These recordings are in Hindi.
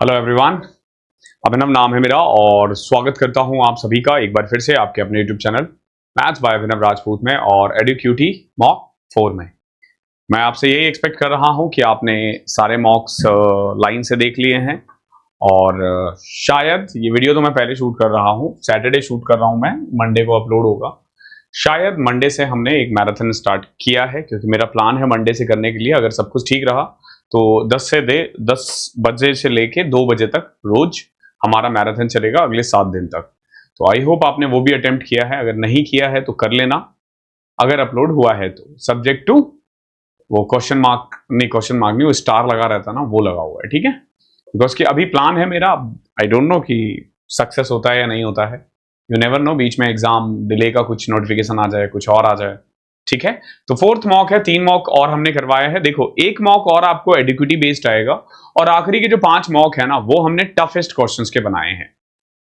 हेलो एवरीवन, अभिनव नाम है मेरा और स्वागत करता हूं आप सभी का एक बार फिर से आपके अपने यूट्यूब चैनल मैथ्स बाय अभिनव राजपूत में और एडुक्यूटी मॉक 4 में। मैं आपसे यही एक्सपेक्ट कर रहा हूं कि आपने सारे मॉक्स लाइन से देख लिए हैं और शायद ये वीडियो तो मैं पहले शूट कर रहा हूं, सैटरडे शूट कर रहा हूं मैं, मंडे को अपलोड होगा। शायद मंडे से हमने एक मैराथन स्टार्ट किया है क्योंकि मेरा प्लान है मंडे से करने के लिए, अगर सब कुछ ठीक रहा तो 10 बजे से लेके 2 बजे तक रोज हमारा मैराथन चलेगा अगले 7 दिन तक। तो आई होप आपने वो भी अटेम्प्ट किया है, अगर नहीं किया है तो कर लेना, अगर अपलोड हुआ है तो सब्जेक्ट टू वो क्वेश्चन मार्क नहीं, वो स्टार लगा रहता ना, वो लगा हुआ है, ठीक है। बिकॉज कि अभी प्लान है मेरा, आई डोंट नो कि सक्सेस होता है या नहीं होता है, यू नेवर नो, बीच में एग्जाम डिले का कुछ नोटिफिकेशन आ जाए, कुछ और आ जाए, ठीक है। तो 4th मॉक है, 3 मॉक और हमने करवाया है। देखो एक मॉक और आपको एडिक्विटी बेस्ड आएगा और आखिरी के जो 5 मॉक है ना वो हमने टफेस्ट क्वेश्चंस के बनाए हैं,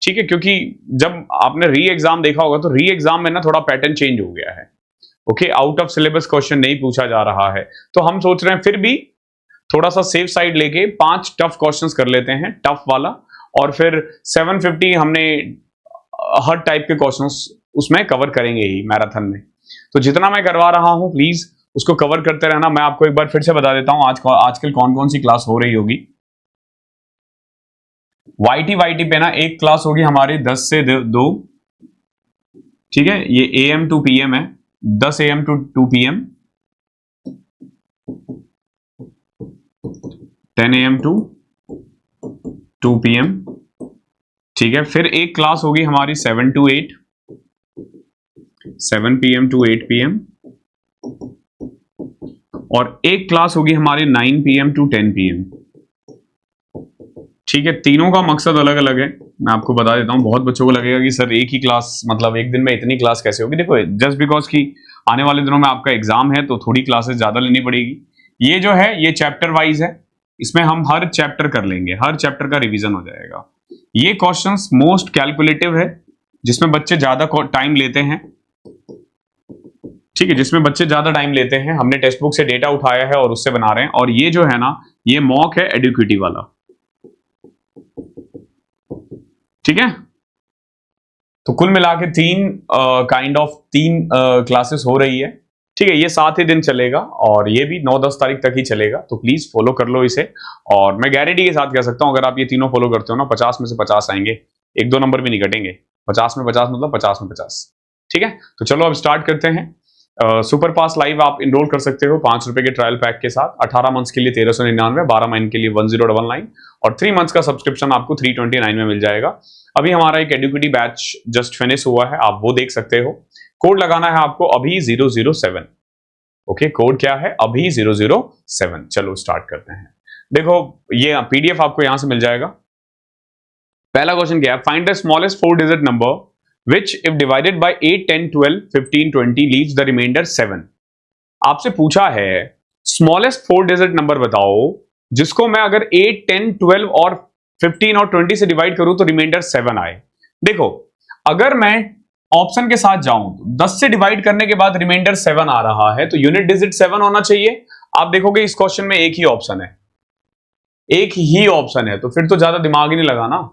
ठीक है। क्योंकि जब आपने री एग्जाम देखा होगा तो री एग्जाम में ना थोड़ा पैटर्न चेंज हो गया है, okay. Out of syllabus question नहीं पूछा जा रहा है, तो हम सोच रहे हैं फिर भी थोड़ा सा सेफ साइड लेके 5 टफ क्वेश्चंस कर लेते हैं, टफ वाला, और फिर 750 हमने हर टाइप के क्वेश्चंस उसमें कवर करेंगे ही मैराथन में। तो जितना मैं करवा रहा हूं प्लीज उसको कवर करते रहना। मैं आपको एक बार फिर से बता देता हूं आजकल कौन कौन सी क्लास हो रही होगी। वाईटी पे ना एक क्लास होगी हमारी 10 से 2, ठीक है। ये AM टू PM है, 10 AM to 2 PM, 10 AM to 2 PM, ठीक है। फिर एक क्लास होगी हमारी 7 टू 8, 7 PM टू 8 PM, और एक क्लास होगी हमारी 9 PM टू 10 PM, ठीक है। तीनों का मकसद अलग अलग है, मैं आपको बता देता हूं। बहुत बच्चों को लगेगा कि सर एक ही क्लास, मतलब एक दिन में इतनी क्लास कैसे होगी। देखो जस्ट बिकॉज कि आने वाले दिनों में आपका एग्जाम है तो थोड़ी क्लासेस ज्यादा लेनी पड़ेगी। ये जो है ये चैप्टर वाइज है, इसमें हम हर चैप्टर कर लेंगे, हर चैप्टर का रिवीजन हो जाएगा। ये क्वेश्चंस मोस्ट कैलकुलेटिव है, जिसमें बच्चे ज्यादा टाइम लेते हैं, ठीक है, जिसमें बच्चे ज्यादा टाइम लेते हैं। हमने टेक्स्ट बुक से डेटा उठाया है और उससे बना रहे हैं। और ये जो है ना ये मॉक है एडुक्विटी वाला, ठीक है। तो कुल मिला के 3 क्लासेस हो रही है, ठीक है। ये 7 ही दिन चलेगा और ये भी 9-10 तारीख तक ही चलेगा, तो प्लीज फॉलो कर लो इसे। और मैं गारंटी के साथ कह सकता हूं अगर आप ये तीनों फॉलो करते हो ना, 50 में से 50 आएंगे, 1-2 नंबर भी नहीं घटेंगे। 50 में 50 मतलब 50 में 50, ठीक है। तो चलो अब स्टार्ट करते हैं। सुपर पास लाइव आप इनरोल कर सकते हो 5 रुपए के ट्रायल पैक के साथ, 18 मंथ्स के लिए 1399, 12 महीने के लिए 1099 और 3 मंथ्स का सब्सक्रिप्शन आपको 329 में मिल जाएगा। अभी हमारा एक एडुक्विटी बैच जस्ट फिनिश हुआ है, आप वो देख सकते हो। कोड लगाना है आपको अभी 007, ओके। कोड क्या है? अभी 007। चलो स्टार्ट करते हैं। देखो ये PDF आपको यहां से मिल जाएगा। पहला क्वेश्चन क्या है? Find the smallest 4 digit number which if divided by 8, 10, 12, 15, 20 leaves the remainder 7। आपसे पूछा है स्मॉलेस्ट 4 डिजिट नंबर बताओ जिसको मैं अगर 8, 10, 12 और 15 और 20 से डिवाइड करूं तो रिमाइंडर 7 आए। देखो अगर मैं ऑप्शन के साथ जाऊं तो 10 से डिवाइड करने के बाद रिमाइंडर 7 आ रहा है तो यूनिट डिजिट 7 होना चाहिए। आप देखोगे इस क्वेश्चन में एक ही ऑप्शन है, एक ही ऑप्शन है, तो फिर तो ज्यादा दिमाग ही नहीं लगाना,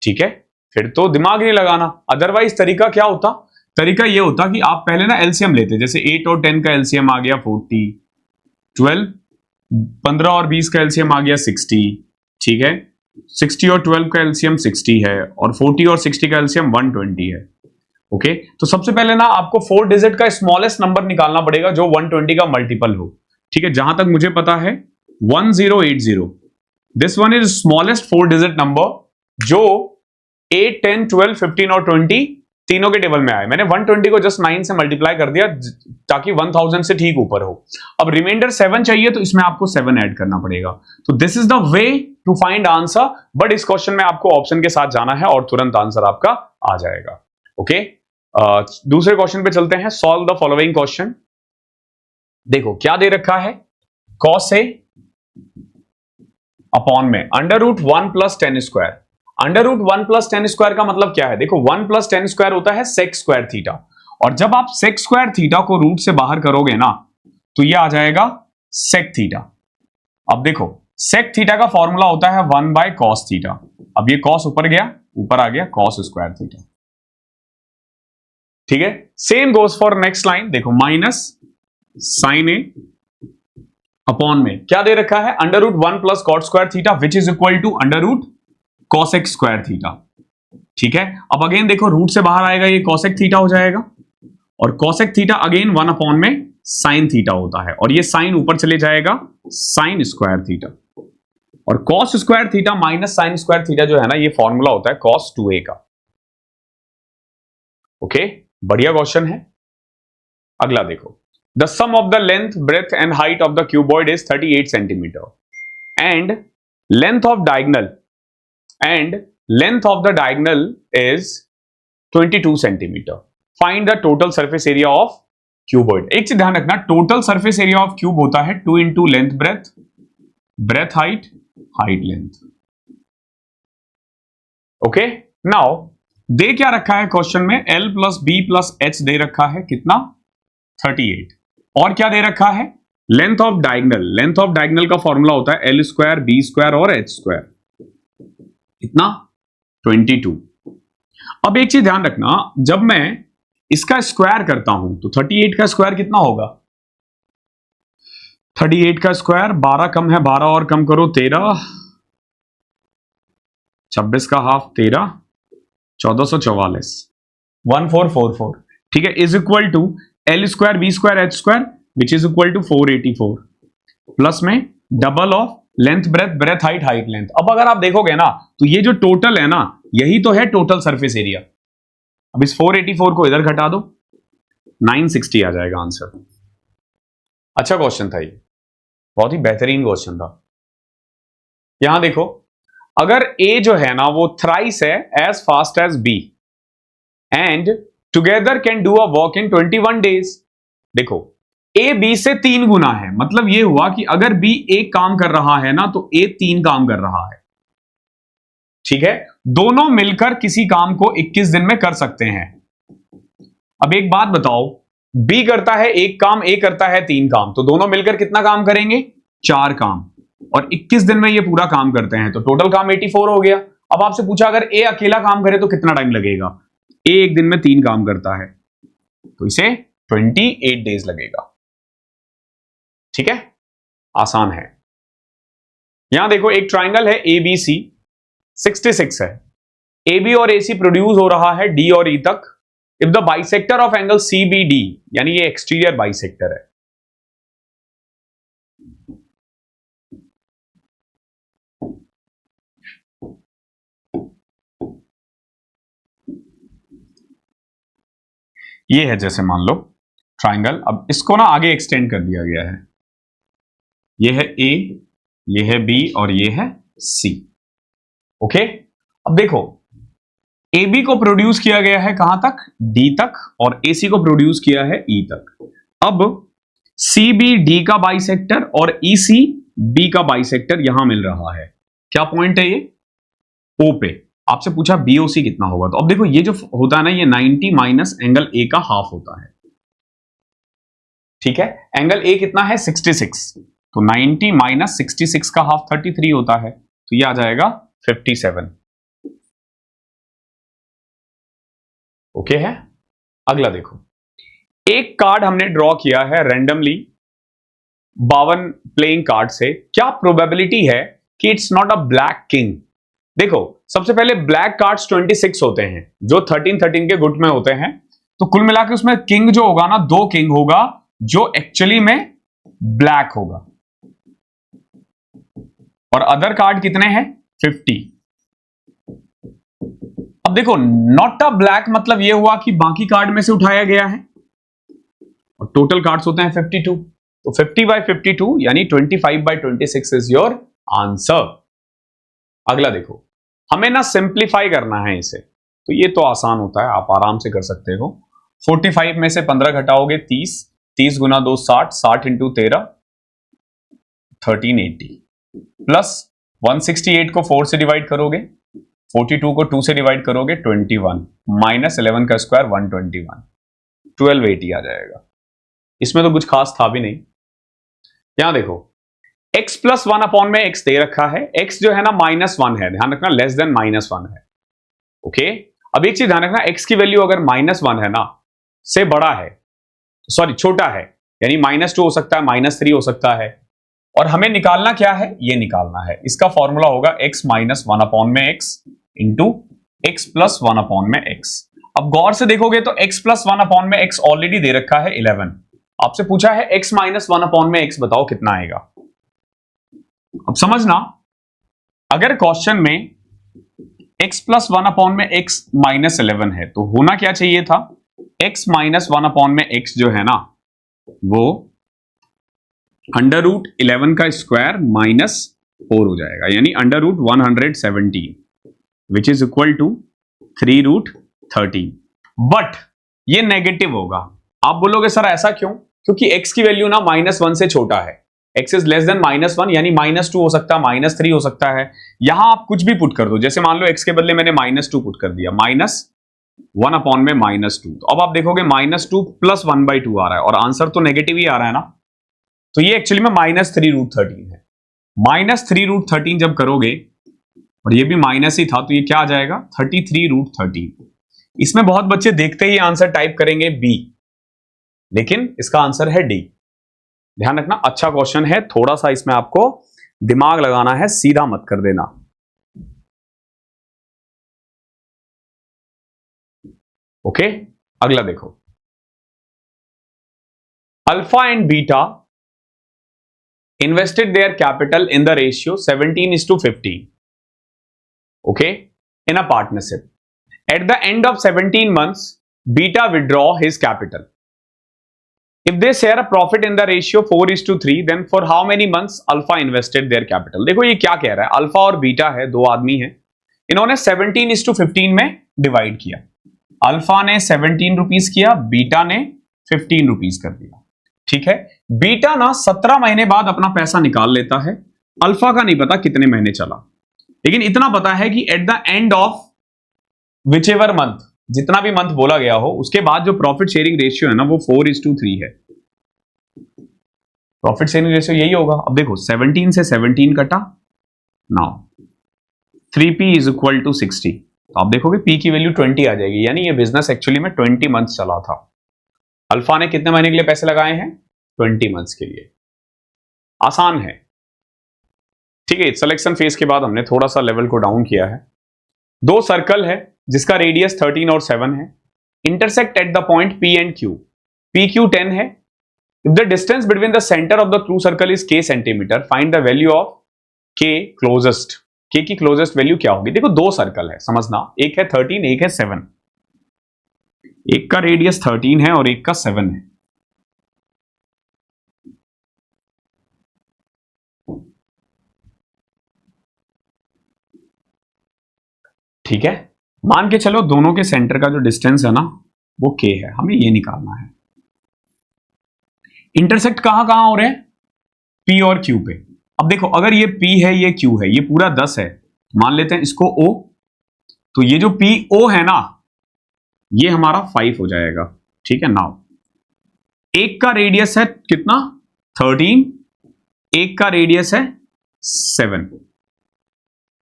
ठीक है। फिर तो दिमाग नहीं लगाना। अदरवाइज तरीका क्या होता? तरीका ये होता कि आप पहले ना एलसीएम लेते, जैसे 8 और 10 का एलसीएम आ गया 40, 12, 15 और 20 का एलसीएम आ गया 60, ठीक है। 60 और 12 का एलसीएम 60 है और 40 और 60 का एलसीएम 120 है, ओके। तो सबसे पहले ना आपको 4 डिजिट का स्मॉलेस्ट नंबर निकालना पड़ेगा जो 120 का मल्टीपल हो, ठीक है। जहां तक मुझे पता है 1080, this one is smallest 4 digit number जो 8, 10, 12, 15 और 20 तीनों के टेबल में आए। मैंने 120 को जस्ट 9 से मल्टीप्लाई कर दिया ताकि 1000 से ठीक ऊपर हो। अब रिमाइंडर 7 चाहिए तो इसमें आपको 7 ऐड करना पड़ेगा। तो this is the way to find answer, but इस क्वेश्चन में आपको ऑप्शन के साथ जाना है और तुरंत आंसर आपका आ जाएगा, ओके। दूसरे क्वेश्चन पे चलते हैं। Solve the following question. देखो क्या दे रखा है, कॉस ए अपॉन में under root 1 plus 10 square. Under root 1 plus 10 square का मतलब क्या है? देखो 1 प्लस 10 स्क्वायर होता है सेक स्क्वायर थीटा, और जब आप सेक स्क्वायर थीटा को रूट से बाहर करोगे ना तो ये आ जाएगा सेक थीटा। अब देखो सेक थीटा का फॉर्मूला होता है 1 बाय कॉस थीटा। अब ये कॉस ऊपर गया, ऊपर आ गया कॉस स्क्वायर थीटा। ठीक है, same goes for next line. देखो माइनस साइन ए अपॉन में क्या दे रखा है, under root 1 plus cot square theta which is equal to under root cosec square theta. ठीक है, अब अगेन देखो रूट से बाहर आएगा, ये कॉसेक थीटा हो जाएगा, और कॉसेक थीटा अगेन 1 अपॉन में साइन थीटा होता है, और ये साइन ऊपर चले जाएगा साइन स्क्वायर थीटा, और cos square theta minus sine square theta जो है ना, ये फॉर्मूला होता है कॉस 2a का। ओके, बढ़िया क्वेश्चन है। अगला देखो, the sum of the length breadth and height of the cuboid is 38 centimetre and length of diagonal is 22 centimetre. Find the total surface area of cuboid. एक चीज ध्यान रखना, total surface area of cube होता है 2 into length breadth, breadth height, height length. Okay, now दे क्या रखा है क्वेश्चन में, l plus b plus h दे रखा है, कितना 38, और क्या दे रखा है, length of diagonal. Length of diagonal का फॉर्मूला होता है l स्क्वायर बी स्क्वायर और एच स्क्वायर, कितना 22। अब एक चीज ध्यान रखना, जब मैं इसका स्क्वायर करता हूं तो 38 का स्क्वायर कितना होगा, 38 का स्क्वायर 12 कम है 12 और कम करो 13, 26 का हाफ 13, 1444, 1444। ठीक है, is equal to l square b square h square which is equal to 484 plus में double of length breadth, breadth height, height length. अब अगर आप देखोगे ना तो ये जो टोटल है ना, यही तो है टोटल सरफेस एरिया। अब इस 484 को इधर घटा दो, 960 आ जाएगा आंसर। अच्छा क्वेश्चन था ये, बहुत ही बेहतरीन क्वेश्चन था। यहां देखो, अगर A जो है ना वो थ्राइस है as fast as B and together can do a work in 21 days. देखो A B से 3 गुना है, मतलब ये हुआ कि अगर B एक काम कर रहा है ना तो A 3 काम कर रहा है। ठीक है, दोनों मिलकर किसी काम को 21 दिन में कर सकते हैं। अब एक बात बताओ, B करता है एक काम, A करता है 3 काम, तो दोनों मिलकर कितना काम करेंगे, 4 काम, और 21 दिन में ये पूरा काम करते हैं, तो टोटल काम 84 हो गया। अब आपसे पूछा अगर A अकेला काम करे तो कितना टाइम लगेगा, A एक दिन में 3 काम करता है, तो इसे 28 डेज लगेगा। ठीक है, आसान है। यहां देखो एक ट्राइंगल है ABC, 66 है, AB और AC प्रोड्यूस हो रहा है D और E तक। If the bisector of angle CBD, यानी ये एक्सटीरियर बाइसेक्टर है, ये है जैसे मान लो ट्राइंगल। अब इसको ना आगे एक्सटेंड कर दिया गया है, ये है A, ये है B और ये है C। ओके, अब देखो AB को प्रोड्यूस किया गया है कहां तक, D तक, और AC को प्रोड्यूस किया है E तक। अब CBD का बाइसेक्टर और ECB का बाइसेक्टर यहां मिल रहा है, क्या पॉइंट है ये, O पे। आपसे पूछा BOC कितना होगा, तो अब देखो ये जो होता है ना, ये 90 माइनस एंगल A का हाफ होता है। ठीक है, एंगल A कितना है 66, तो 90 माइनस 66 का हाफ 33 होता है, तो ये आ जाएगा 57। ओके है। अगला देखो, एक कार्ड हमने ड्रॉ किया है रैंडमली 52 प्लेइंग कार्ड से, क्या प्रोबेबिलिटी है कि it's not a black king. देखो सबसे पहले ब्लैक कार्ड्स 26 होते हैं जो 13 के गुट में होते हैं, तो कुल मिला के उसमें किंग जो होगा ना, 2 किंग होगा जो एक्चुअली में ब्लैक होगा, और अदर कार्ड कितने हैं 50। अब देखो नॉट अ ब्लैक मतलब यह हुआ कि बाकी कार्ड में से उठाया गया है, और टोटल कार्ड्स होते हैं 52, तो 50/52 यानी 25/26 इज योर आंसर। अगला देखो, हमें ना सिंप्लीफाई करना है इसे, तो ये तो आसान होता है, आप आराम से कर सकते हो। 45 में से 15 घटाओगे 30, 30 गुना 2 60, 60 इंटू 13 1380, प्लस 168 को 4 से डिवाइड करोगे, 42 को 2 से डिवाइड करोगे 21, माइनस 11 का स्क्वायर 121, 1280 आ जाएगा। इसमें तो कुछ खास था भी नहीं। यहां देखो x प्लस वन अपॉन में x दे रखा है, x जो है ना -1 है, ध्यान रखना लेस देन -1 है। ओके, अब एक चीज ध्यान रखना, x की वैल्यू अगर -1 है ना से बड़ा है, सॉरी छोटा है, यानी -2 हो सकता है, -3 हो सकता है, और हमें निकालना क्या है, ये निकालना है, इसका फॉर्मूला होगा x -1 अपॉन में x into x plus 1 upon में x। अब गौर से देखोगे तो x प्लस 1 अपॉन में x ऑलरेडी दे रखा है 11, आपसे पूछा है x -1 अपॉन में x बताओ कितना आएगा। अब समझना, अगर क्वेश्चन में x प्लस 1 अपॉन में x -11 है तो होना क्या चाहिए था, x -1 अपॉन में x जो है ना वो √11 का स्क्वायर -4 हो जाएगा, यानी √117 which is equal to 3√13। But ये नेगेटिव होगा। आप बोलोगे सर ऐसा क्यों, क्योंकि x की वैल्यू ना -1 से छोटा है, x इज लेस देन -1, यानी -2 हो सकता है, -3 हो सकता है। यहां आप कुछ भी पुट कर दो, जैसे मान लो x के बदले मैंने -2 पुट कर दिया, -1 अपॉन में -2, तो अब आप देखोगे -2 प्लस 1/2 आ रहा है, और आंसर तो नेगेटिव ही आ रहा है ना, तो ये एक्चुअली में -3√13 है। -3√13 जब करोगे, और ये भी माइनस ही था, तो ये क्या आ जाएगा 33√13। इसमें बहुत बच्चे देखते ही आंसर टाइप करेंगे बी, लेकिन इसका आंसर है डी। ध्यान रखना, अच्छा क्वेश्चन है, थोड़ा सा इसमें आपको दिमाग लगाना है, सीधा मत कर देना। ओके, अगला देखो, alpha and beta invested their capital in the ratio 17:15, okay, in a partnership. At the end of 17 months, beta withdraw his capital. If they share a profit in the ratio 4:3, then for how many months alpha invested their capital? देखो ये क्या कह रहा है, अल्फा और बीटा है, दो आदमी हैं, इन्होंने 17:15 में डिवाइड किया। अल्फा ने 17 रुपीज किया, बीटा ने 15 रुपीज कर दिया। ठीक है, बीटा ना 17 महीने बाद अपना पैसा निकाल लेता है, अल्फा का नहीं पता कितने महीने चला, लेकिन इतना पता है कि at the end of which ever month, जितना भी मंथ बोला गया हो, उसके बाद जो प्रॉफिट शेयरिंग रेशियो है ना वो 4:3 है। प्रॉफिट शेयरिंग रेशियो यही होगा। अब देखो 17 से 17 कटा, now 3p is equal to 60, तो आप देखोगे p की वैल्यू 20 आ जाएगी, यानी ये बिजनेस एक्चुअली में 20 मंथ चला था। अल्फा ने कितने महीने के लिए पैसे लगाए हैं, 20 मंथ्स के लिए। आसान है, ठीक है। सिलेक्शन फेज के बाद हमने थोड़ा सा लेवल को डाउन किया है। दो सर्कल है जिसका रेडियस 13 और 7 है, intersect at the point P and Q, PQ 10 है। If the distance between the centre of the true circle is k centimetre, find the value of k closest. k की क्लोजेस्ट वैल्यू क्या होगी। देखो दो सर्कल है, समझना, एक है 13, एक है 7। एक का रेडियस 13 है और एक का 7 है। ठीक है, मान के चलो दोनों के सेंटर का जो डिस्टेंस है ना वो k है, हमें ये निकालना है। इंटरसेक्ट कहां कहां हो रहे हैं, P और Q पे। अब देखो अगर ये P है ये Q है, ये पूरा 10 है, मान लेते हैं इसको O, तो ये जो PO है ना ये हमारा 5 हो जाएगा। ठीक है, नाउ एक का रेडियस है कितना 13, एक का रेडियस है 7।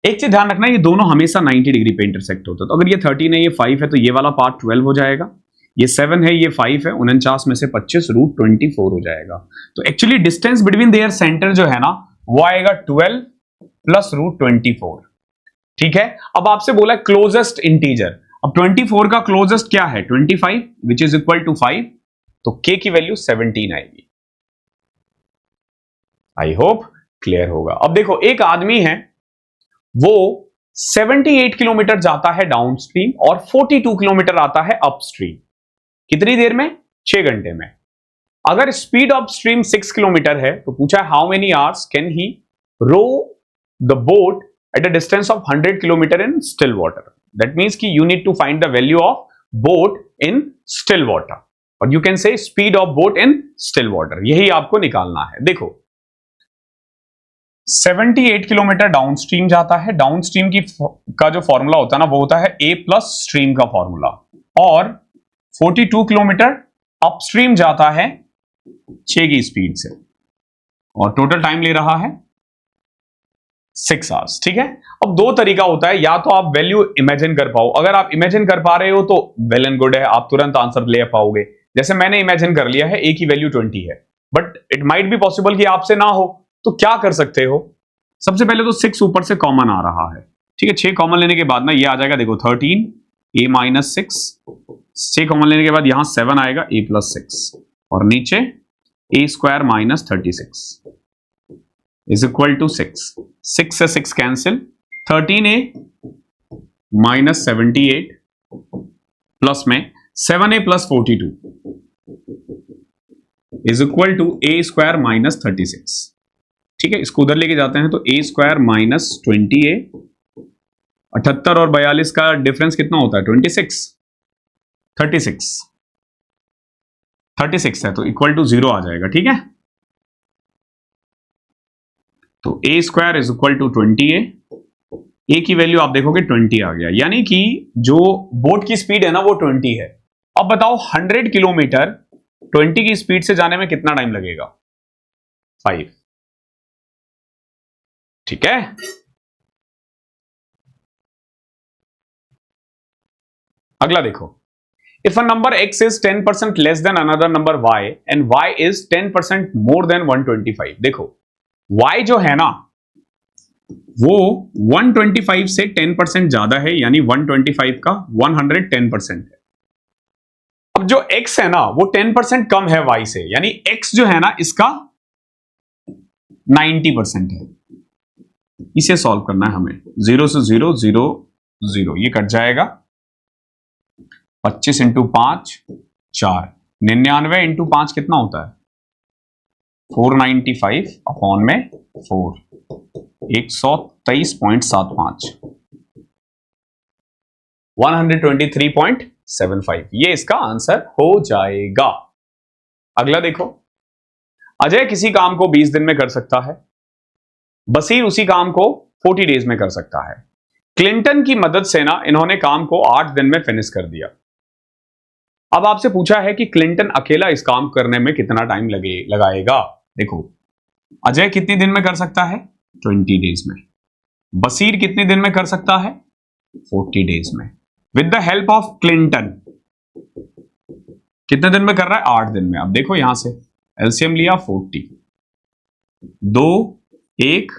एक चीज ध्यान रखना, ये दोनों हमेशा 90 डिग्री पे इंटरसेक्ट होता है, तो अगर ये 13 है ये 5 है तो ये वाला पार्ट 12 हो जाएगा, ये 7 है ये 5 है, 49 में से 25 √24 हो जाएगा। तो actually distance between their centre जो है ना वो आएगा 12 प्लस √24। ठीक है, अब आपसे बोला क्लोजेस्ट इंटीजर, अब 24 का क्लोजेस्ट क्या है 25 विच इज इक्वल टू 5, तो k की वैल्यू 17 आएगी। आई होप क्लियर होगा। अब देखो एक आदमी है वो 78 किलोमीटर जाता है डाउनस्ट्रीम और 42 किलोमीटर आता है अपस्ट्रीम, कितनी देर में 6 घंटे में। अगर स्पीड ऑफ स्ट्रीम 6 किलोमीटर है तो पूछा है how many hours can he row the boat at a distance of 100 kilometre in still water. That means कि you need to find the value of boat in still water, और you can say speed of boat in still water, यही आपको निकालना है। देखो 78 किलोमीटर डाउनस्ट्रीम जाता है, डाउनस्ट्रीम की का जो फॉर्मूला होता है ना वो होता है A प्लस स्ट्रीम का फॉर्मूला, और 42 किलोमीटर अपस्ट्रीम जाता है 6 की स्पीड से, और टोटल टाइम ले रहा है 6 आवर्स। ठीक है, अब दो तरीका होता है, या तो आप वैल्यू इमेजिन कर पाओ, अगर आप इमेजिन कर पा रहे हो तो वेल एंड गुड है, आप तुरंत आंसर ले पाओगे। जैसे मैंने इमेजिन कर लिया है ए की वैल्यू 20 है, but it might be possible कि आपसे ना हो, तो क्या कर सकते हो, सबसे पहले तो 6 ऊपर से कॉमन आ रहा है। ठीक है, 6 कॉमन लेने के बाद ना ये आ जाएगा, देखो 13 a माइनस 6, 6 कॉमन लेने के बाद यहां 7 आएगा a प्लस 6, और नीचे a square minus 36 is equal to 6, 6 से 6 कैंसिल, 13a माइनस 78 प्लस में 7a plus 42 is equal to a square minus 36। ठीक है, इसको उधर लेके जाते हैं तो a स्क्वायर माइनस 20a, 78 और 42 का डिफरेंस कितना होता है 26, 36 है, तो इक्वल टू 0 आ जाएगा। ठीक है, तो a square is equal to 20a, a की वैल्यू आप देखोगे 20 आ गया, यानी कि जो बोट की स्पीड है ना वो 20 है। अब बताओ 100 किलोमीटर 20 की स्पीड से जाने में कितना टाइम लगेगा, 5। ठीक है, अगला देखो, if a number x is 10% less than another number y and y is 10% more than 125। देखो y जो है ना वो 125 से 10% ज्यादा है, यानी 125 का 110% है। अब जो x है ना वो 10% कम है y से, यानी x जो है ना इसका 90% है। इसे सॉल्व करना है हमें, 0 से 0 0 0, ये कट जाएगा, 25 इंटू 5 4, 99 इंटू 5 कितना होता है 495 अपॉन में 4, 123.75, 123.75, ये इसका आंसर हो जाएगा। अगला देखो, अजय किसी काम को 20 दिन में कर सकता है, बसीर उसी काम को 40 डेज में कर सकता है। क्लिंटन की मदद से ना इन्होंने काम को 8 दिन में फिनिश कर दिया। अब आपसे पूछा है कि क्लिंटन अकेला इस काम करने में कितना टाइम लगाएगा। देखो अजय कितने दिन में कर सकता है 20 डेज में, बसीर कितने दिन में कर सकता है 40 डेज में, with the help of Clinton कितने दिन में कर रहा है 8 दिन में। अब देखो यहां से एलसीएम लिया 40, 2 1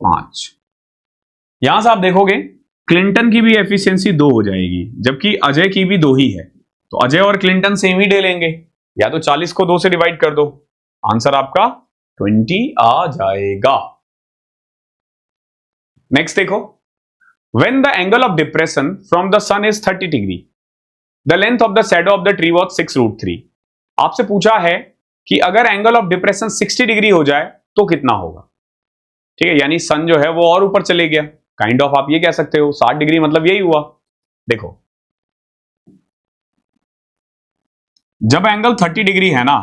5, यहां से आप देखोगे क्लिंटन की भी एफिशिएंसी 2 हो जाएगी, जबकि अजय की भी 2 ही है, तो अजय और क्लिंटन सेम ही डे लेंगे, या तो 40 को 2 से डिवाइड कर दो, आंसर आपका 20 आ जाएगा। नेक्स्ट देखो, when the angle of depression from the sun is 30 degree, the length of the shadow of the tree was 6√3। आपसे पूछा है कि अगर एंगल ऑफ डिप्रेशन 60 डिग्री हो जाए तो कितना होगा। ठीक है, यानी सन जो है वो और ऊपर चले गया, काइंड ऑफ आप ये कह सकते हो 60 डिग्री मतलब यही हुआ। देखो जब एंगल 30 डिग्री है ना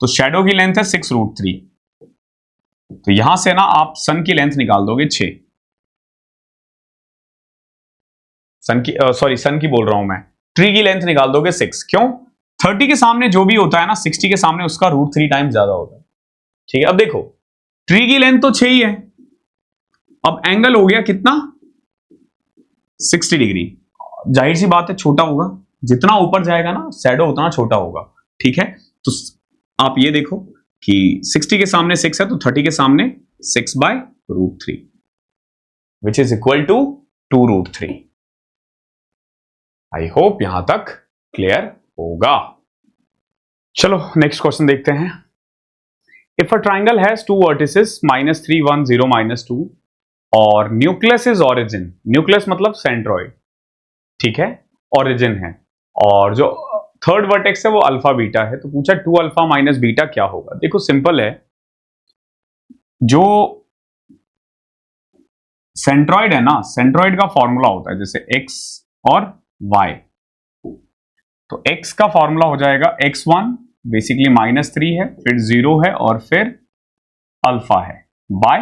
तो शैडो की लेंथ है 6√3, तो यहां से ना आप सन की लेंथ निकाल दोगे 6, सन की बोल रहा हूं मैं, ट्री की लेंथ निकाल दोगे 6। क्यों, 30 के सामने जो भी होता है ना 60 के सामने उसका √3 टाइम्स ज्यादा होता है। ठीक है, अब देखो ट्री की लेंथ तो 6 ही है, अब एंगल हो गया कितना 60 डिग्री, जाहिर सी बात है छोटा होगा, जितना ऊपर जाएगा ना शैडो उतना छोटा होगा। ठीक है, तो आप ये देखो कि 60 के सामने 6 है तो 30 के सामने 6/√3 which is equal to 2√3। I hope यहां तक क्लियर होगा। चलो नेक्स्ट क्वेश्चन देखते हैं। If a triangle has 2 vertices -3 1 0 -2 और न्यूक्लियस इज ऑरिजिन, न्यूक्लियस मतलब सेंट्रॉइड, ठीक है, ऑरिजिन है, और जो थर्ड वर्टेक्स है वो अल्फा बीटा है, तो पूछा 2 अल्फा माइनस बीटा क्या होगा। देखो सिंपल है, जो सेंट्रॉइड है ना, सेंट्रॉइड का फॉर्मूला होता है जैसे x और y, तो x का फॉर्मूला हो जाएगा x1 बेसिकली -3 है, फिर 0 है और फिर अल्फा है बाय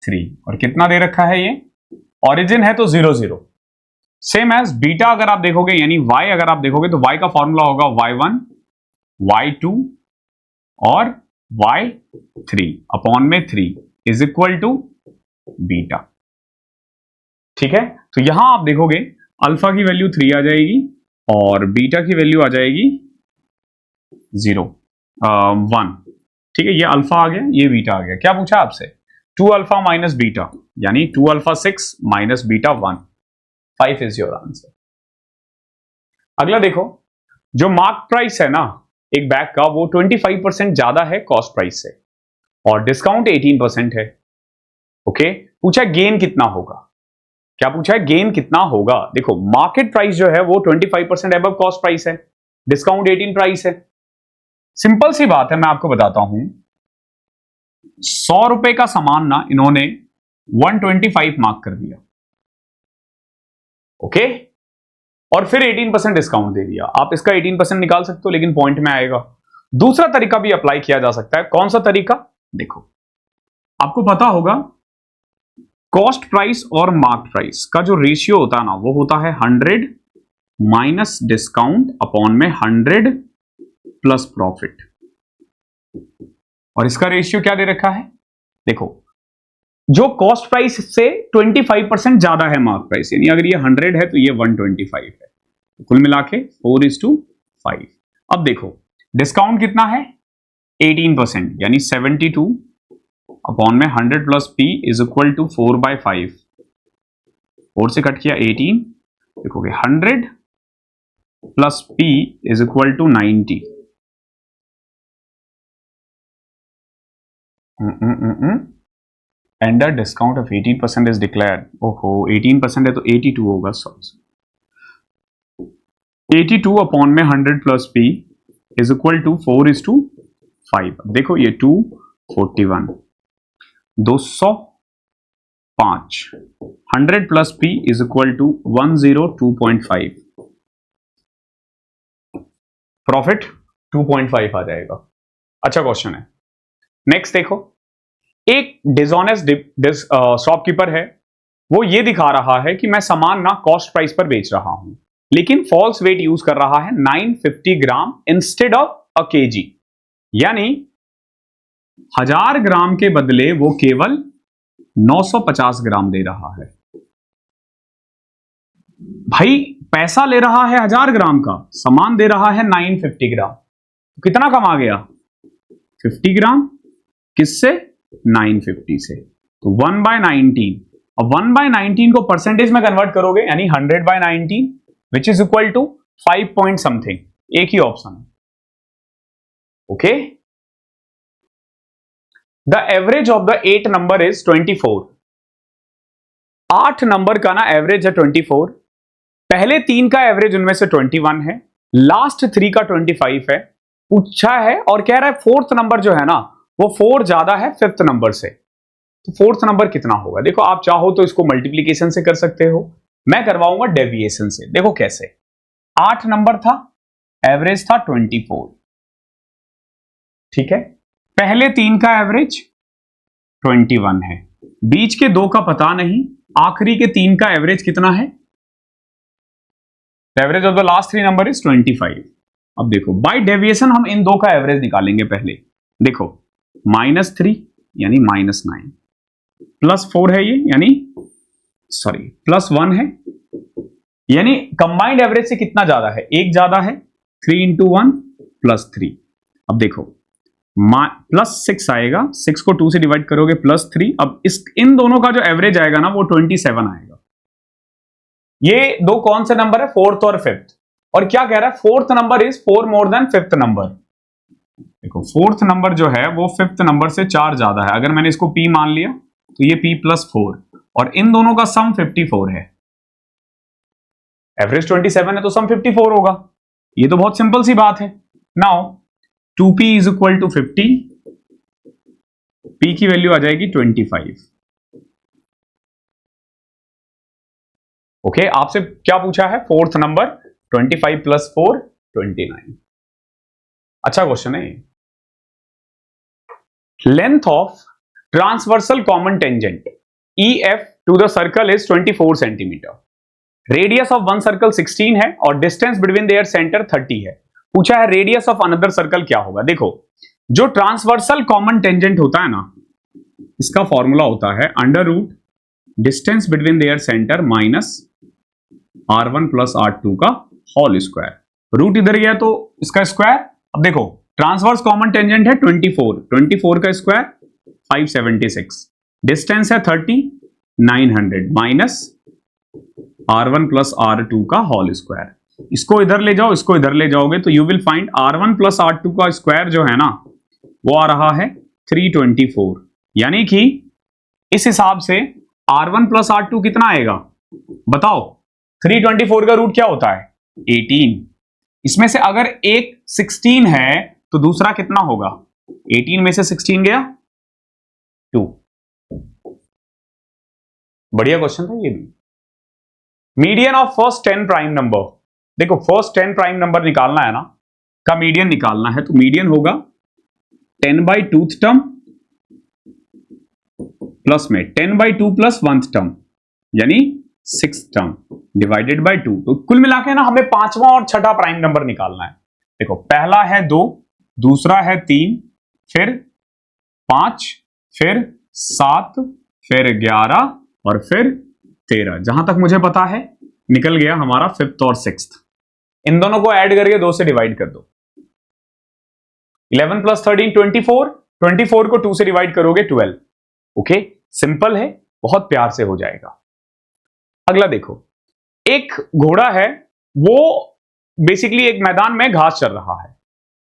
3, और कितना दे रखा है ये ऑरिजिन है तो 0 0। सेम एज बीटा अगर आप देखोगे यानी y अगर आप देखोगे तो y का फॉर्मूला होगा y1 y2 और y3 अपॉन में 3 इज इक्वल टू बीटा। ठीक है, तो यहां आप देखोगे अल्फा की वैल्यू 3 आ जाएगी और बीटा की वैल्यू आ जाएगी 0 1। ठीक है, ये अल्फा आ गया, ये बीटा आ गया। क्या पूछा आपसे? 2 अल्फा माइनस बीटा, यानी 2 alpha 6 minus beta 1। 5 is your answer. अगला देखो, जो मार्क प्राइस है ना एक बैग का, वो 25% ज्यादा है कॉस्ट प्राइस से और डिस्काउंट 18% है। ओके, पूछा गेन कितना होगा। क्या पूछा है? गेन कितना होगा। देखो मार्केट प्राइस जो है वो 25% अबव कॉस्ट प्राइस है, डिस्काउंट 18 प्राइस है। सिंपल सी बात है, मैं आपको बताता हूं। 100 रुपए का सामान ना इन्होंने 125 मार्क कर दिया। ओके, और फिर 18% डिस्काउंट दे दिया। आप इसका 18% निकाल सकते हो, लेकिन पॉइंट में आएगा। दूसरा तरीका भी अप्लाई किया जा सकता है। कौन सा तरीका? देखो, आपको पता होगा कॉस्ट प्राइस और मार्क प्राइस का जो रेशियो होता है ना, वो होता है 100 माइनस डिस्काउंट अपॉन में 100 प्लस प्रॉफिट। और इसका रेशियो क्या दे रखा है? देखो, जो कॉस्ट प्राइस से 25% ज्यादा है मार्क प्राइस, यानी अगर ये 100 है तो ये 125 है, तो कुल मिला के 4:5। अब देखो डिस्काउंट कितना है? 18%, यानी 72 अपॉन में 100 plus P is equal to 4/5। 4 से कट किया 18, देखोगे 100 plus P is equal to 90। And the discount of 18% is declared. ओहो, 18% है तो 82 होगा। 82 अपॉन में 100 plus P is equal to 4:5। देखो ये 241, 205। 100 plus P is equal to 102.5। Profit 2.5 आ जाएगा। अच्छा क्वेश्चन है। नेक्स्ट देखो, एक डिसऑनेस्ट शॉपकीपर है, वो ये दिखा रहा है कि मैं सामान ना कॉस्ट प्राइस पर बेच रहा हूं, लेकिन फॉल्स वेट यूज कर रहा है 950 ग्राम इंस्टेड ऑफ अ केजी, यानी 1000 ग्राम के बदले वो केवल 950 ग्राम दे रहा है। भाई पैसा ले रहा है 1000 ग्राम का, सामान दे रहा है 950 ग्राम, तो कितना कम आ गया? 50 ग्राम। किससे? 950 से। तो 1/19। अब 1/19 को परसेंटेज में कन्वर्ट करोगे, यानी 100/19 which is equal to 5 point something. एक ही ऑप्शन है। Okay, the average of the 8 number is 24। 8 number का ना एवरेज है 24। पहले 3 का एवरेज उनमें से 21 है, लास्ट 3 का 25 है। पूछा है और कह रहा है फोर्थ नंबर जो है ना वो 4 ज्यादा है फिफ्थ नंबर से, तो फोर्थ नंबर कितना होगा? देखो आप चाहो तो इसको मल्टीप्लीकेशन से कर सकते हो, मैं करवाऊंगा डेविएशन से। देखो कैसे, 8 नंबर था, एवरेज था 24। ठीक है, पहले 3 का एवरेज 21 है, बीच के 2 का पता नहीं, आखिरी के 3 का एवरेज कितना है? Average of the last 3 number is 25। अब देखो बाय डेविएशन हम इन 2 का एवरेज निकालेंगे पहले। देखो -3 यानी -9, +4 है ये, यानी सॉरी +1 है, यानी कंबाइंड एवरेज से कितना ज्यादा है? 1 ज्यादा है। 3 × 1 +3। अब देखो +6 आएगा, 6 को 2 से डिवाइड करोगे +3। अब इन दोनों का जो एवरेज आएगा ना वो 27 आएगा। ये 2 कौन से नंबर है? फोर्थ और फिफ्थ। और क्या कह रहा है? Fourth number is 4 more than fifth number. देखो फोर्थ नंबर जो है वो फिफ्थ नंबर से 4 ज्यादा है। अगर मैंने इसको P मान लिया तो ये P +4, और इन दोनों का सम 54 है। एवरेज 27 है तो सम 54 होगा। ये तो बहुत सिंपल सी बात है। Now 2P is equal to 50, P की वैल्यू आ जाएगी 25। ओके, आपसे क्या पूछा है? Fourth number 25 + 4 29। अच्छा क्वेश्चन है। Length of transversal common tangent EF to the circle is 24 centimetre. Radius of one circle 16 है और डिस्टेंस बिटवीन देयर सेंटर 30 है। पूछा है रेडियस ऑफ अनदर सर्कल क्या होगा। देखो जो ट्रांसवर्सल कॉमन टेंजेंट होता है ना, इसका फॉर्मूला होता है under root distance between their centre minus R1 plus R2 का होल स्क्वायर। रूट इधर गया तो इसका स्क्वायर। अब देखो ट्रांसवर्स कॉमन टेंजेंट है 24 का स्क्वायर 576, डिस्टेंस है 30 900 माइनस R1 प्लस R2 का होल स्क्वायर। इसको इधर ले जाओ, इसको इधर ले जाओगे तो you will find R1 plus R2 का स्क्वायर जो है ना वो आ रहा है 324, यानी कि इस हिसाब से R1 प्लस R2 कितना आएगा बताओ। 324 का रूट क्या होता है 18। इसमें से अगर एक 16 है तो दूसरा कितना होगा 18 में से 16 गया 2। बढ़िया क्वेश्चन था ये भी। Median of first 10 prime number, देखो फर्स्ट 10 प्राइम नंबर निकालना है ना का मीडियन निकालना है तो मीडियन होगा 10/2th टर्म प्लस में 10/2 प्लस 1th टर्म यानी 6th टर्म डिवाइडेड बाय 2। तो कुल मिला के ना हमें पांचवा और छठा प्राइम नंबर निकालना है। देखो पहला है 2, दूसरा है 3, फिर 5, फिर 7, फिर 11 और फिर 13। जहां तक मुझे पता है निकल गया हमारा 5th और 6th। इन दोनों को ऐड करके 2 से डिवाइड कर दो। 11 प्लस 13 24, 24 को 2 से डिवाइड करोगे 12। ओके सिंपल है, बहुत प्यार से हो जाएगा। अगला देखो, एक घोड़ा है वो बेसिकली एक मैदान में घास चर रहा है,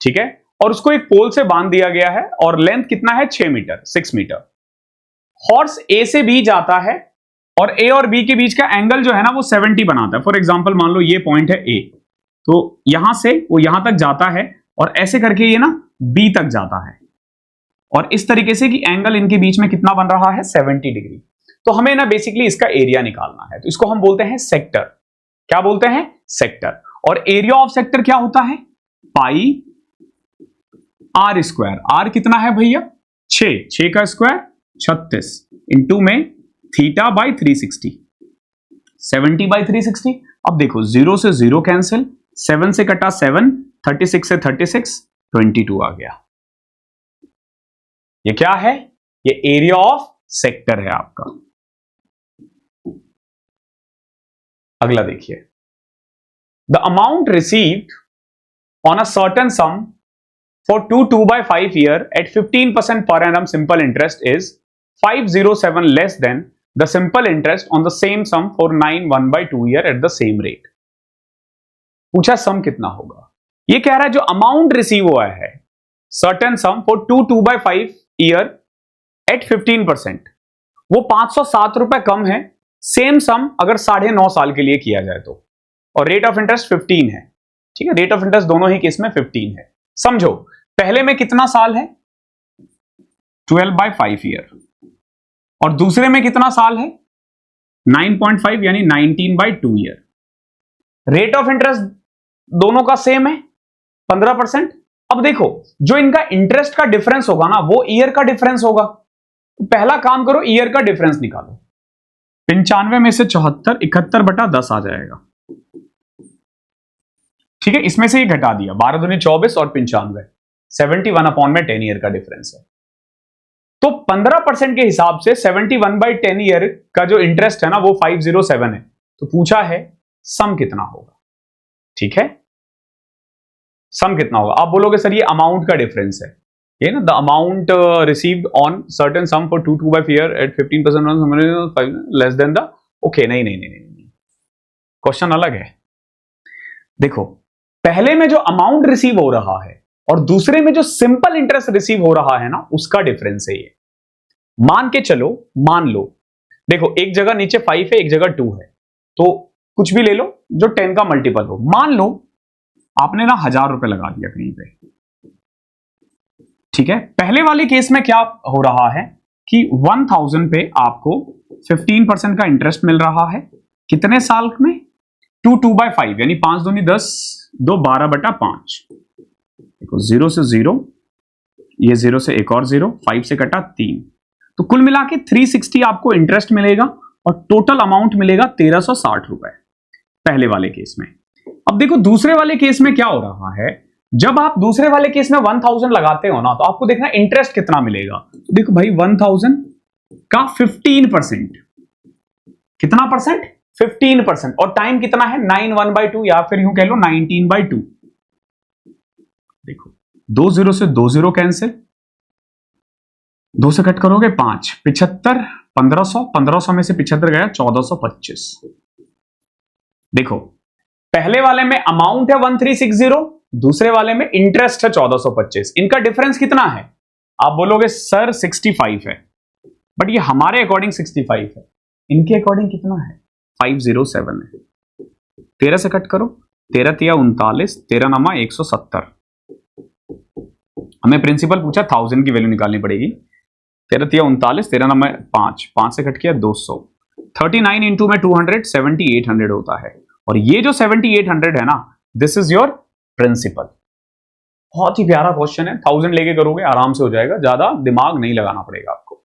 ठीक है, और उसको एक पोल से बांध दिया गया है और लेंथ कितना है 6 मीटर 6 मीटर। हॉर्स ए से बी जाता है और ए और बी के बीच का एंगल जो है ना वो 70 बनाता है। फॉर एग्जांपल मान लो ये पॉइंट है ए, तो यहां से वो यहां तक जाता है और ऐसे करके ये ना बी तक जाता है और इस तरीके से कि एंगल इनके बीच में कितना बन रहा है 70 डिग्री। तो हमें ना बेसिकली इसका एरिया निकालना है, तो इसको हम बोलते हैं सेक्टर। क्या बोलते हैं सेक्टर। और एरिया ऑफ सेक्टर क्या होता है पाई आर स्क्वायर। आर कितना है भैया 6 का स्क्वायर 36 इंटू में थीटा बाई 360 70/360। अब देखो 0 से 0 कैंसिल, 7 से कटा 7, 36 से 36 22 आ गया। ये क्या है ये एरिया ऑफ सेक्टर है आपका। अगला देखिए, the amount received on a certain some for 2/5 year at 15% per annum simple interest is 507 less than the simple interest on the same sum for 9 1/2 year at the same rate। पूछा सम कितना होगा। ये कह रहा है जो अमाउंट रिसीव हुआ है certain some for 2/5 year at 15%, वो 507 रुपए कम है सेम सम अगर 9.5 साल के लिए किया जाए तो, और रेट ऑफ इंटरेस्ट 15 है, ठीक है, रेट ऑफ इंटरेस्ट दोनों ही केस में 15 है। समझो पहले में कितना साल है 12/5 year और दूसरे में कितना साल है 9.5 यानी 19/2 year। रेट ऑफ इंटरेस्ट दोनों का सेम है 15%। अब देखो जो इनका इंटरेस्ट का डिफरेंस होगा ना वो ईयर का डिफरेंस होगा। तो पहला काम करो ईयर का डिफरेंस निकालो। 95 में से 74 71/10 आ जाएगा, ठीक है। इसमें से ये घटा दिया 12 दूनी 24 और 95 71/10 ईयर का डिफरेंस है। तो 15% के हिसाब से 71/10 ईयर का जो इंटरेस्ट है ना वो 507 है। तो पूछा है सम कितना होगा, ठीक है, सम कितना होगा। आप बोलोगे सर ये अमाउंट का डिफरेंस है, ये ना the amount received on certain some for 2/5 year at 15% less than the, okay नहीं नहीं नहीं नहीं, क्वेश्चन अलग है। देखो पहले में जो अमाउंट रिसीव हो रहा है और दूसरे में जो सिंपल इंटरेस्ट रिसीव हो रहा है ना उसका डिफरेंस है ये। मान के चलो, मान लो देखो एक जगह नीचे 5 है एक जगह 2 है, तो कुछ भी ले लो जो 10 का मल्टीपल हो। मान लो आपने ना 1000 रुपए लगा दिया कहीं पे, ठीक है। पहले वाले केस में क्या हो रहा है कि 1000 पे आपको 15% का इंटरेस्ट मिल रहा है कितने साल में 2/5 यानी 5 दूनी 10 2 12/5। देखो 0 से 0, ये 0 से एक और 0, 5 से कटा 3, तो कुल मिला के 360 आपको इंटरेस्ट मिलेगा और टोटल अमाउंट मिलेगा 1360 रुपए पहले वाले केस में। अब देखो दूसरे वाले केस में क्या हो रहा है, जब आप दूसरे वाले केस में 1000 लगाते हो ना तो आपको देखना इंटरेस्ट कितना मिलेगा। तो देखो भाई 1000 का 15%। कितना परसेंट? 15%। और टाइम कितना है? 9 1/2 या फिर यूं कह लो 19/2। देखो 2 0 से 2 0 कैंसिल, 2 से कट करोगे 5, 75, 1500, 1500 में से 75 गया 1425। देखो पहले वाले में अमाउंट है 1360, दूसरे वाले में इंटरेस्ट है 1425। इनका डिफरेंस कितना है? आप बोलोगे सर 65 है, बट ये हमारे अकॉर्डिंग 65 है, इनके अकॉर्डिंग कितना है? 507 है। 13 से कट करो, 13 तिया 39, 13 नमा 170। हमें प्रिंसिपल पूछा 1000 की वैल्यू निकालनी पड़ेगी। 13 तिया 39, 13 नमा 5, 5 से कट किया 200। 39 इंटू में 200, 7800 होता है। और ये जो 7800 है ना, दिस इज योर प्रिंसिपल। बहुत ही प्यारा क्वेश्चन है, 1000 लेके करोगे आराम से हो जाएगा, ज्यादा दिमाग नहीं लगाना पड़ेगा आपको।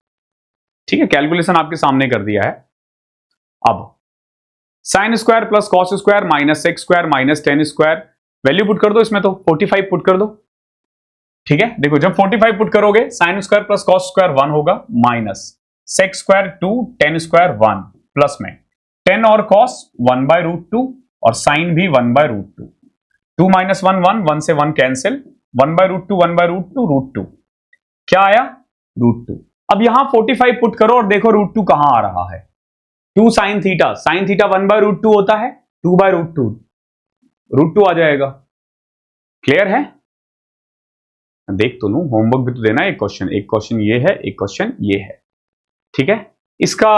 ठीक है, कैलकुलेशन आपके सामने कर दिया है। अब sine square plus cos square minus sex square minus ten square, value put कर दो इसमें, तो 45 पुट कर दो। ठीक है, देखो जब 45 पुट करोगे sine square plus cos square 1 होगा, minus sex square 2, ten square 1, plus में टेन और कॉस 1/√2 और साइन भी 1/√2। 2 माइनस 1 1, 1 से 1 कैंसिल, 1/√2 1/√2 √2। क्या आया? √2। अब यहां 45 पुट करो और देखो √2 कहां आ रहा है? 2 साइन थीटा, साइन थीटा 1/√2 होता है, 2/√2 √2 आ जाएगा। क्लियर है? देख तो लूं, होमवर्क भी तो देना है। एक क्वेश्चन ये है, एक क्वेश्चन ये है। ठीक है, इसका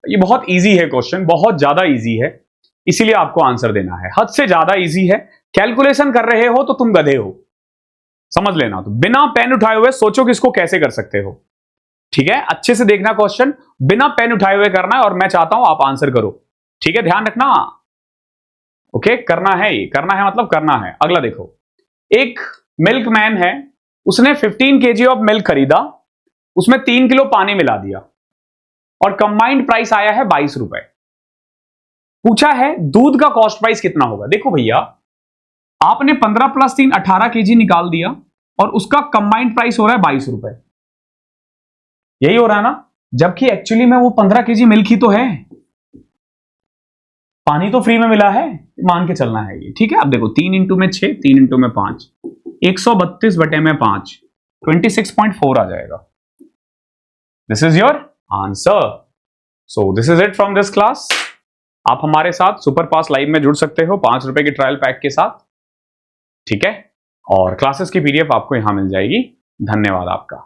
ये बहुत इजी है क्वेश्चन, बहुत ज्यादा इजी है, इसीलिए आपको आंसर देना है। हद से ज्यादा इजी है। कैलकुलेशन कर रहे हो तो तुम गधे हो, समझ लेना। तो बिना पेन उठाए हुए सोचो कि इसको कैसे कर सकते हो। ठीक है, अच्छे से देखना क्वेश्चन, बिना पेन उठाए हुए करना है, और मैं चाहता हूं आप आंसर करो। ठीक है, ध्यान रखना। ओके, करना है, ये करना है मतलब करना है। अगला देखो, एक मिल्कमैन है, उसने 15 kg ऑफ मिल्क खरीदा, उसमें 3 किलो पानी मिला दिया और कंबाइंड प्राइस आया है 22 रुपए। पूछा है दूध का कॉस्ट प्राइस कितना होगा। देखो भैया, आपने 15 + 3 18 kg निकाल दिया और उसका कंबाइंड प्राइस हो रहा है 22 रुपए, यही हो रहा है ना? जबकि एक्चुअली में वो 15 kg मिल्क ही तो है, पानी तो फ्री में मिला है, मान के चलना है ये। ठीक है, अब देखो 3 इंटू में 6, 3 इंटू में 5, 132 बटे में 5, 26.4 आ जाएगा। This is your answer. So this is it from this class. आप हमारे साथ सुपर पास लाइव में जुड़ सकते हो 5 रुपए के ट्रायल पैक के साथ। ठीक है, और क्लासेस की पीडीएफ आपको यहां मिल जाएगी। धन्यवाद आपका।